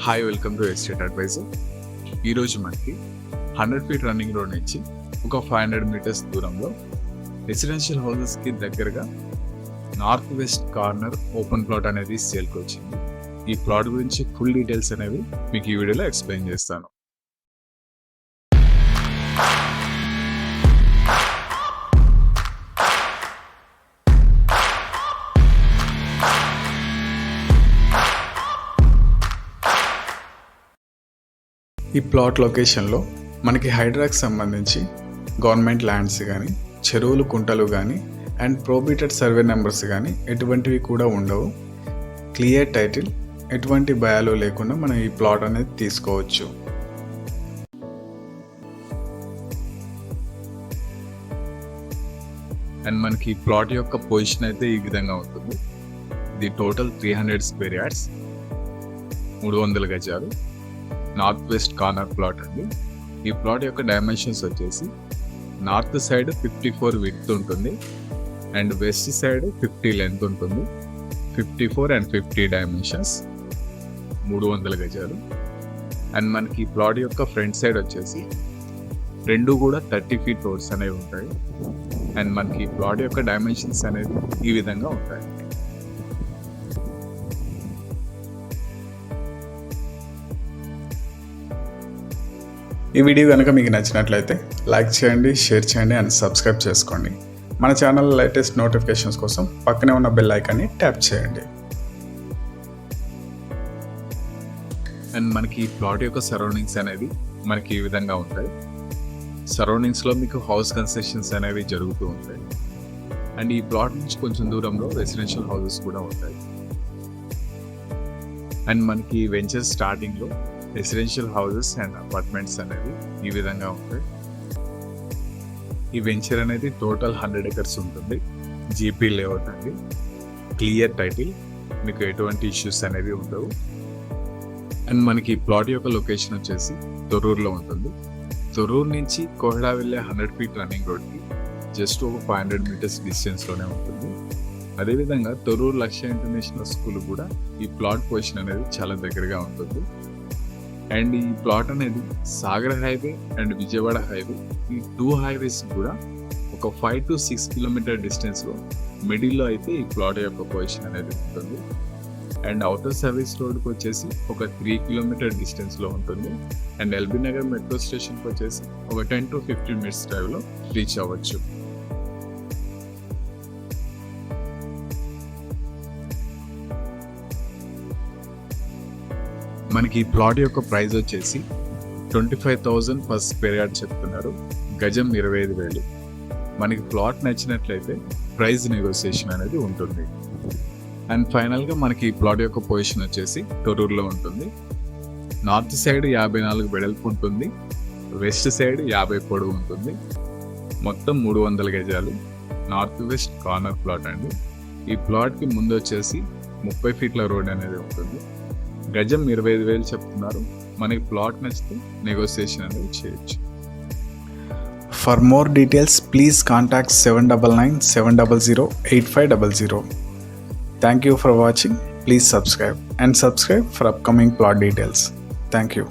Hi, welcome to estate advisor. ఈరోజు మనకి 100 feet running road నుంచి ఒక 500 మీటర్స్ దూరంలో రెసిడెన్షియల్ హౌసెస్కి దగ్గరగా north west corner open plot అనేది సేల్కి వచ్చింది. ఈ ప్లాట్ గురించి ఫుల్ డీటెయిల్స్ అనేవి మీకు ఈ వీడియోలో ఎక్స్ప్లెయిన్ చేస్తాను. ఈ ప్లాట్ లొకేషన్లో మనకి హైడ్రాకి సంబంధించి గవర్నమెంట్ ల్యాండ్స్ కానీ, చెరువులు, కుంటలు కానీ అండ్ ప్రోబిటెడ్ సర్వే నెంబర్స్ కానీ ఎటువంటివి కూడా ఉండవు. క్లియర్ టైటిల్, ఎటువంటి భయాలు లేకుండా మనం ఈ ప్లాట్ అనేది తీసుకోవచ్చు. అండ్ మనకి ఈ ప్లాట్ యొక్క పొజిషన్ అయితే ఈ విధంగా ఉంటుంది. ఇది టోటల్ 300 స్క్వేర్ యార్డ్స్, 300 గజాలు, నార్త్ వెస్ట్ కార్నర్ ప్లాట్ అండి. ఈ ప్లాట్ యొక్క డైమెన్షన్స్ వచ్చేసి నార్త్ సైడ్ 54 విడ్త్ ఉంటుంది అండ్ వెస్ట్ సైడ్ 50 లెంత్ ఉంటుంది. 54 అండ్ 50 డైమెన్షన్స్, 300 గజాలు. అండ్ మనకి ఈ ప్లాట్ యొక్క ఫ్రంట్ సైడ్ వచ్చేసి రెండు కూడా 30 ఫీట్ రోడ్స్ అనేవి ఉంటాయి. అండ్ మనకి ఈ ప్లాట్ యొక్క డైమెన్షన్స్ అనేవి ఈ విధంగా ఉంటాయి. ఈ వీడియో కనుక మీకు నచ్చినట్లయితే లైక్ చేయండి, షేర్ చేయండి అండ్ సబ్స్క్రైబ్ చేసుకోండి. మన ఛానల్ లేటెస్ట్ నోటిఫికేషన్స్ కోసం పక్కనే ఉన్న బెల్ ఐకాన్ని ట్యాప్ చేయండి. అండ్ మనకి ఈ ప్లాట్ యొక్క సరౌండింగ్స్ అనేవి మనకి ఈ విధంగా ఉంటాయి. సరౌండింగ్స్లో మీకు హౌస్ కన్స్ట్రక్షన్స్ అనేవి జరుగుతూ ఉంటాయి. అండ్ ఈ ప్లాట్ నుంచి కొంచెం దూరంలో రెసిడెన్షియల్ హౌసెస్ కూడా ఉంటాయి. అండ్ మనకి వెంచర్ స్టార్టింగ్లో రెసిడెన్షియల్ హౌసెస్ అండ్ అపార్ట్మెంట్స్ అనేవి ఈ విధంగా ఉంటాయి. ఈ వెంచర్ అనేది టోటల్ 100 acres ఉంటుంది. జీపీ లేఅవుట్ అండి. క్లియర్ టైటిల్, మీకు ఎటువంటి ఇష్యూస్ అనేవి ఉండవు. అండ్ మనకి ఈ ప్లాట్ యొక్క లొకేషన్ వచ్చేసి తొర్రూరులో ఉంటుంది. తొర్రూరు నుంచి కోహడా వెళ్ళే 100 ఫీట్ రన్నింగ్ రోడ్కి జస్ట్ ఒక 500 మీటర్స్ డిస్టెన్స్లోనే ఉంటుంది. అదేవిధంగా తొర్రూరు లక్ష్య ఇంటర్నేషనల్ స్కూల్ కూడా ఈ ప్లాట్ పొజిషన్ అనేది చాలా దగ్గరగా ఉంటుంది. అండ్ ఈ ప్లాట్ అనేది Sagar highway and Vijayawada highway, ఈ 2 హైవేస్ కూడా ఒక 5 to 6 కిలోమీటర్ డిస్టెన్స్లో మిడిల్లో అయితే ఈ ప్లాట్ యొక్క పొజిషన్ అనేది ఉంటుంది. అండ్ అవుటర్ సర్వీస్ రోడ్కి వచ్చేసి ఒక 3 కిలోమీటర్ డిస్టెన్స్లో ఉంటుంది. అండ్ ఎల్బీ నగర్ మెట్రో స్టేషన్కి వచ్చేసి ఒక 10 to 15 మినిట్స్ డ్రైవ్లో రీచ్ అవ్వచ్చు. మనకి ఈ ప్లాట్ యొక్క ప్రైస్ వచ్చేసి 25,000 per స్క్వేర్ యార్డ్ చెప్తున్నారు. గజం 25,000. మనకి ప్లాట్ నచ్చినట్లయితే ప్రైస్ నెగోసియేషన్ అనేది ఉంటుంది. అండ్ ఫైనల్గా మనకి ఈ ప్లాట్ యొక్క పొజిషన్ వచ్చేసి తొర్రూరులో ఉంటుంది. నార్త్ సైడ్ 54 వెడల్పు ఉంటుంది, వెస్ట్ సైడ్ 50 పొడవు ఉంటుంది. మొత్తం 300 గజాలు, నార్త్ వెస్ట్ కార్నర్ ప్లాట్ అండి. ఈ ప్లాట్కి ముందు వచ్చేసి 30 ఫీట్ల రోడ్ అనేది ఉంటుంది. గజం 25,000 చెప్తున్నారు. మనకి ప్లాట్ నచ్చితే నెగోసియేషన్ అనేది చేయొచ్చు. For more details please contact 7997008500. Thank you for watching. Please subscribe for upcoming plot details. Thank you.